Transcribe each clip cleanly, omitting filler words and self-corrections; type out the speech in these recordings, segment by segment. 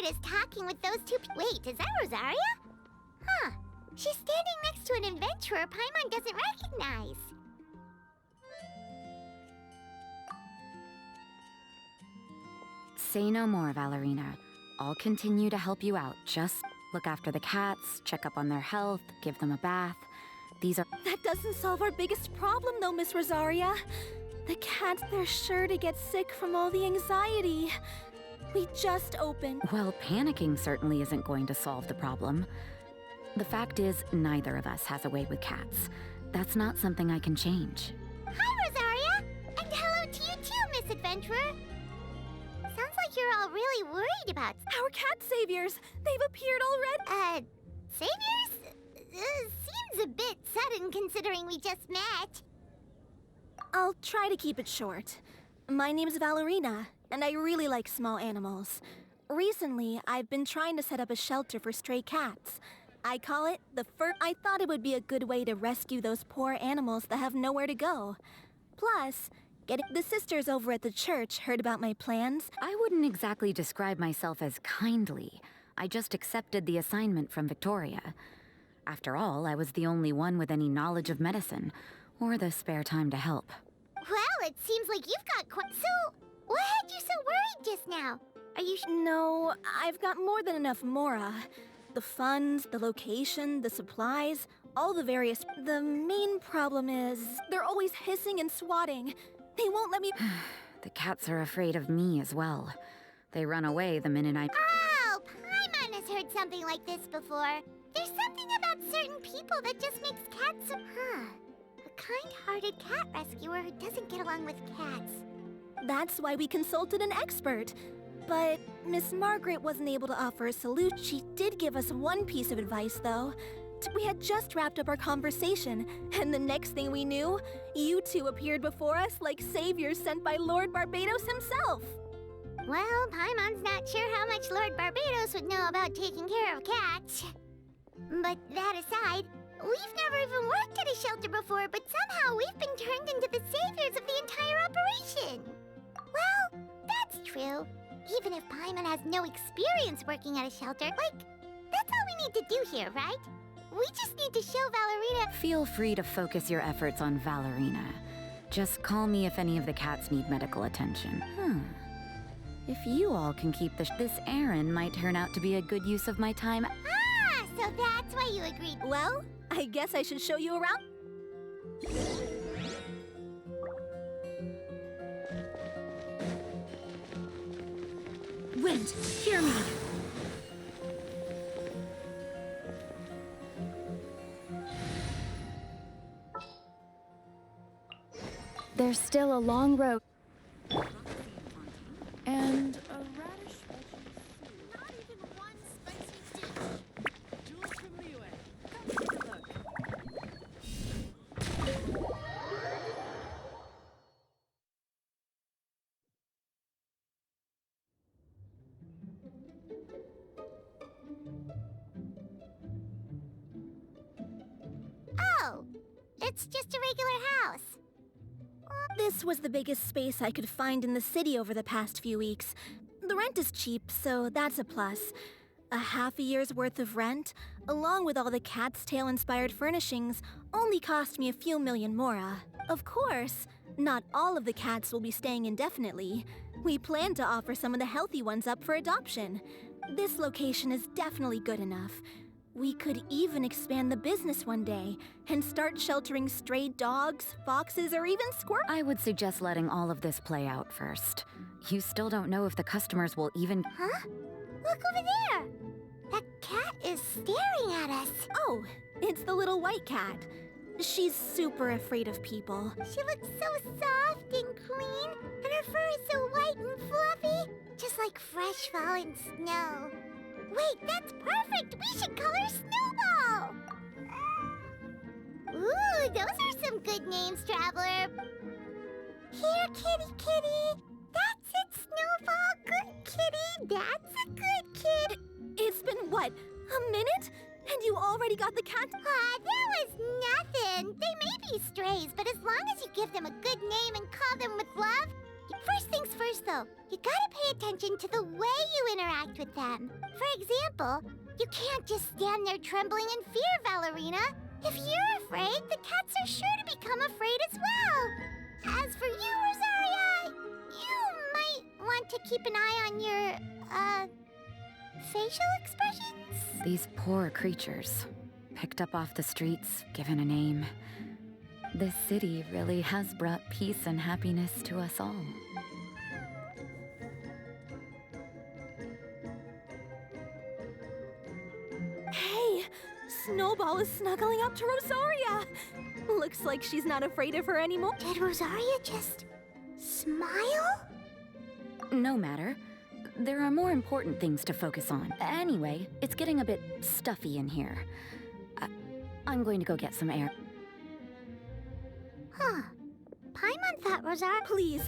is talking with those two Wait, is that Rosaria? Huh. She's standing next to an adventurer Paimon doesn't recognize. Say no more, Valerina. I'll continue to help you out. Just look after the cats, check up on their health, give them a bath. These are— That doesn't solve our biggest problem, though, Miss Rosaria. The cats, they're sure to get sick from all the anxiety. We just opened. Well, panicking certainly isn't going to solve the problem. The fact is, neither of us has a way with cats. That's not something I can change. Hi, Rosaria! And hello to you too, Miss Adventurer. Sounds like you're all really worried about— Our cat saviors! They've appeared already! Saviors? Seems a bit sudden considering we just met. I'll try to keep it short. My name's Valerina, and I really like small animals. Recently, I've been trying to set up a shelter for stray cats. I call it the I thought it would be a good way to rescue those poor animals that have nowhere to go. Plus, the sisters over at the church heard about my plans. I wouldn't exactly describe myself as kindly. I just accepted the assignment from Victoria. After all, I was the only one with any knowledge of medicine, or the spare time to help. Well, it seems like you've got quite— So, what had you so worried just now? Are you No, I've got more than enough Mora. The funds, the location, the supplies, all the various— The main problem is, they're always hissing and swatting. They won't let me— The cats are afraid of me as well. They run away the minute I— Oh, Paimon has heard something like this before. There's something about certain people that just makes cats so— A kind-hearted cat rescuer who doesn't get along with cats. That's why we consulted an expert. But Miss Margaret wasn't able to offer a solution. She did give us one piece of advice, though. We had just wrapped up our conversation, and the next thing we knew, you two appeared before us like saviors sent by Lord Barbados himself. Well, Paimon's not sure how much Lord Barbados would know about taking care of cats. But that aside, we've never even worked at a shelter before, but somehow we've been turned into the saviors of the entire operation. Well, that's true. Even if Paimon has no experience working at a shelter, that's all we need to do here, right? We just need to show Valerina— Feel free to focus your efforts on Valerina. Just call me if any of the cats need medical attention. If you all can keep this errand might turn out to be a good use of my time. Ah, so that's why you agreed. Well, I guess I should show you around. Wind, hear me! There's still a long road. And a radish veggie. Not even one spicy dish. Oh, it's just a regular house. This was the biggest space I could find in the city over the past few weeks. The rent is cheap, so that's a plus. A half a year's worth of rent, along with all the Cat's Tail-inspired furnishings, only cost me a few million mora. Of course, not all of the cats will be staying indefinitely. We plan to offer some of the healthy ones up for adoption. This location is definitely good enough. We could even expand the business one day and start sheltering stray dogs, foxes, or even squirrels. I would suggest letting all of this play out first. You still don't know if the customers will even— Huh? Look over there! That cat is staring at us. Oh, it's the little white cat. She's super afraid of people. She looks so soft and clean, and her fur is so white and fluffy, just like fresh fallen snow. Wait, that's perfect! We should call her Snowball! Ooh, those are some good names, Traveler. Here, kitty kitty. That's it, Snowball. Good kitty. That's a good kid. It's been, what, a minute? And you already got the cat? That was nothing. They may be strays, but as long as you give them a good name and call them with love, First things first, though, you gotta pay attention to the way you interact with them. For example, you can't just stand there trembling in fear, Valerina. If you're afraid, the cats are sure to become afraid as well. As for you, Rosaria, you might want to keep an eye on your, facial expressions? These poor creatures, picked up off the streets, given a name. This city really has brought peace and happiness to us all. Hey, Snowball is snuggling up to Rosaria. Looks like she's not afraid of her anymore. Did Rosaria just smile? No matter. There are more important things to focus on. Anyway, it's getting a bit stuffy in here. I'm going to go get some air. Huh. Paimon thought Rosaria... Please,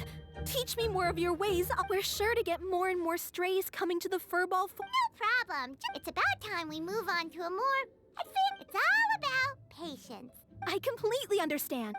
teach me more of your ways. We're sure to get more and more strays coming to the Furball. No problem. It's about time we move on to a more... It's all about patience. I completely understand.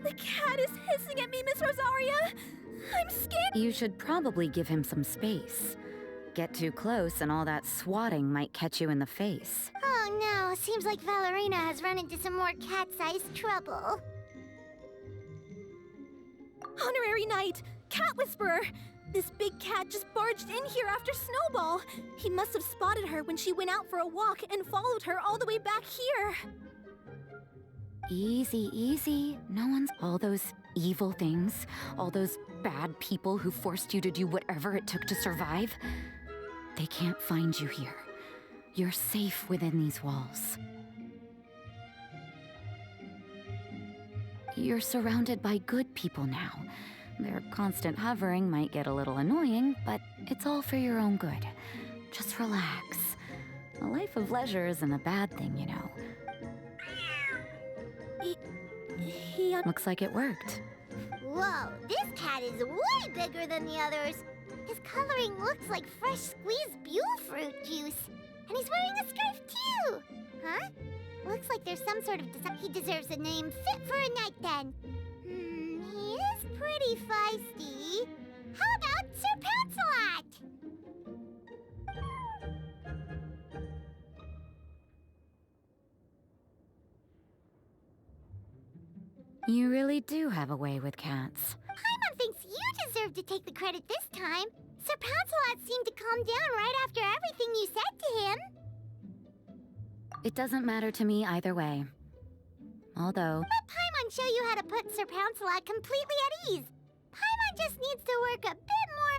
The cat is hissing at me, Miss Rosaria! I'm scared! You should probably give him some space. Get too close and all that swatting might catch you in the face. Oh no, seems like Valerina has run into some more cat-sized trouble. Honorary Knight! Cat Whisperer! This big cat just barged in here after Snowball. He must have spotted her when she went out for a walk and followed her all the way back here. Easy, easy. No one's... All those evil things, all those bad people who forced you to do whatever it took to survive, they can't find you here. You're safe within these walls. You're surrounded by good people now. Their constant hovering might get a little annoying, but it's all for your own good. Just relax. A life of leisure isn't a bad thing, you know. Looks like it worked. Whoa, this cat is way bigger than the others. His coloring looks like fresh squeezed Buell fruit juice. And he's wearing a scarf too. Huh? Looks like there's some sort of... He deserves a name fit for a knight then. He is pretty feisty. How about Sir Pouncelot? You really do have a way with cats. Paimon thinks you deserve to take the credit this time. Sir Pouncelot seemed to calm down right after everything you said to him. It doesn't matter to me either way. Although... Let Paimon show you how to put Sir Pouncelot completely at ease. Paimon just needs to work a bit more...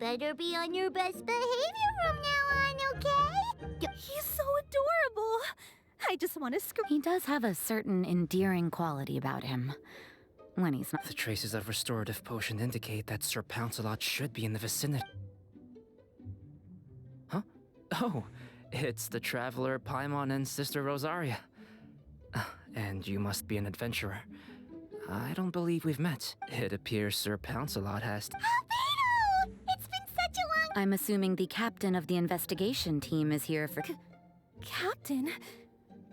better be on your best behavior from now on, okay? He's so adorable. I just want to scream. He does have a certain endearing quality about him. When he's not. The traces of restorative potion indicate that Sir Pouncelot should be in the vicinity. Huh? Oh, it's the traveler Paimon and Sister Rosaria. And you must be an adventurer. I don't believe we've met. It appears Sir Pouncelot has... Albedo! It's been such a long... I'm assuming the captain of the investigation team is here for. Captain?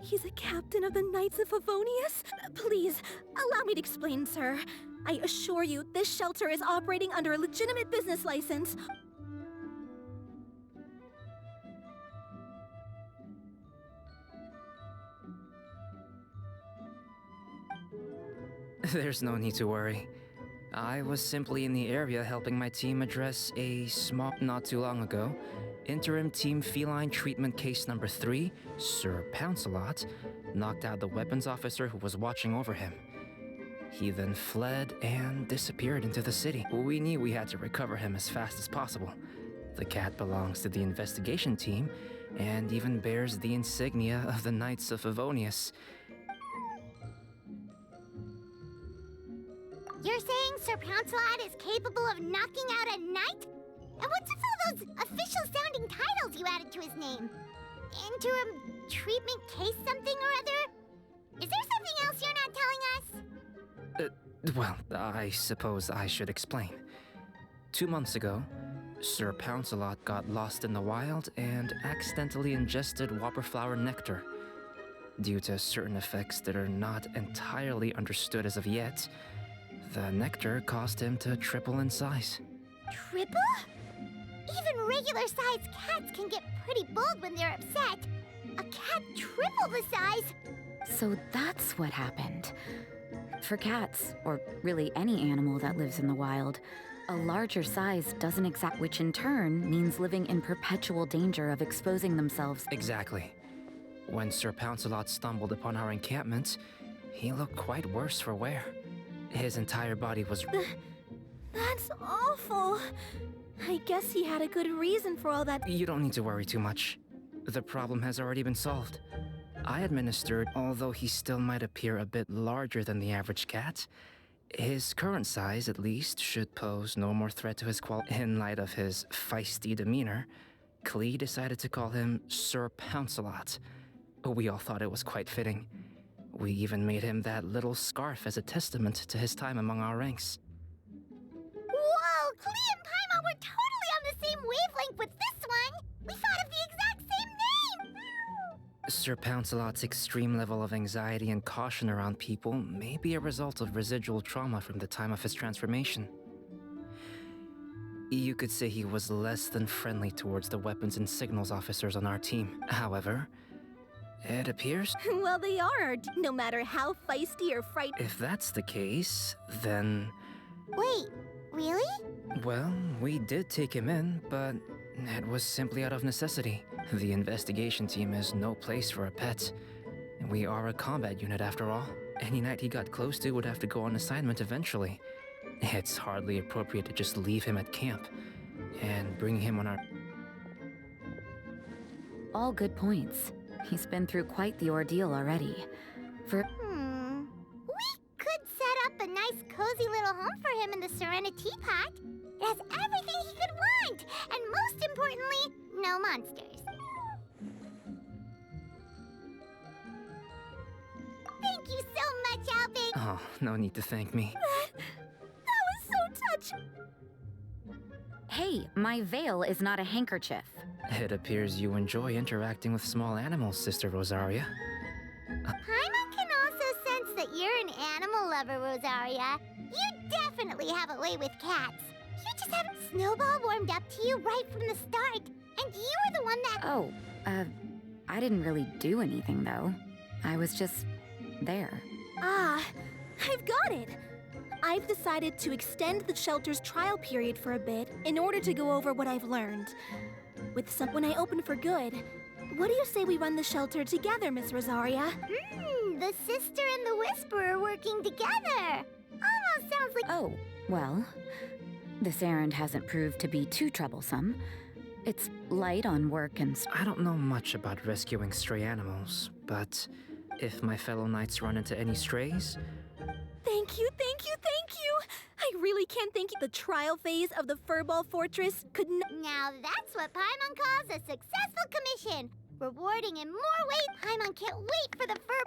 He's a captain of the Knights of Favonius? Please, allow me to explain, sir. I assure you, this shelter is operating under a legitimate business license. There's no need to worry. I was simply in the area helping my team address a small... Not too long ago, Interim Team Feline Treatment Case number 3, Sir Pouncelot, knocked out the weapons officer who was watching over him. He then fled and disappeared into the city. We knew we had to recover him as fast as possible. The cat belongs to the investigation team and even bears the insignia of the Knights of Favonius. You're saying Sir Pouncelot is capable of knocking out a knight? And what's with all those official-sounding titles you added to his name? Interim treatment case something or other? Is there something else you're not telling us? Well, I suppose I should explain. 2 months ago, Sir Pouncelot got lost in the wild and accidentally ingested whopperflower nectar. Due to certain effects that are not entirely understood as of yet, the nectar caused him to triple in size. Triple? Even regular-sized cats can get pretty bold when they're upset. A cat triple the size? So that's what happened. For cats, or really any animal that lives in the wild, a larger size doesn't which in turn means living in perpetual danger of exposing themselves. Exactly. When Sir Pouncelot stumbled upon our encampment, he looked quite worse for wear. His entire body was... That's awful. I guess he had a good reason for all that. You don't need to worry too much. The problem has already been solved. I administered, although he still might appear a bit larger than the average cat, his current size, at least, should pose no more threat to his quality. In light of his feisty demeanor, Klee decided to call him Sir Pouncelot. We all thought it was quite fitting. We even made him that little scarf as a testament to his time among our ranks. Whoa! Klee and Paimon were totally on the same wavelength with this one! We thought of the exact same name! Sir Pouncelot's extreme level of anxiety and caution around people may be a result of residual trauma from the time of his transformation. You could say he was less than friendly towards the weapons and signals officers on our team. However, it appears... Well, they are, no matter how feisty or frightened. If that's the case, then... Wait, really? Well, we did take him in, but it was simply out of necessity. The investigation team is no place for a pet. We are a combat unit after all. Any knight he got close to would have to go on assignment eventually. It's hardly appropriate to just leave him at camp and bring him on our... All good points. He's been through quite the ordeal already. We could set up a nice cozy little home for him in the Serenity Pot. It has everything he could want, and most importantly, no monsters. Thank you so much, Albie. Oh, no need to thank me. That was so touching. Hey, my veil is not a handkerchief. It appears you enjoy interacting with small animals, Sister Rosaria. Paimon can also sense that you're an animal lover, Rosaria. You definitely have a way with cats. You just have Snowball warmed up to you right from the start. And you were the one that... Oh, I didn't really do anything, though. I was just there. Ah, I've got it. I've decided to extend the shelter's trial period for a bit in order to go over what I've learned. When I open for good, what do you say we run the shelter together, Miss Rosaria? The sister and the whisperer working together. Almost sounds like... Oh, well, This errand hasn't proved to be too troublesome. It's light on work and I don't know much about rescuing stray animals, but if my fellow knights run into any strays, Thank you, thank you, thank you! I really can't thank you. The trial phase of the Furball Fortress could Now that's what Paimon calls a successful commission. Rewarding in more ways. Paimon can't wait for the fur.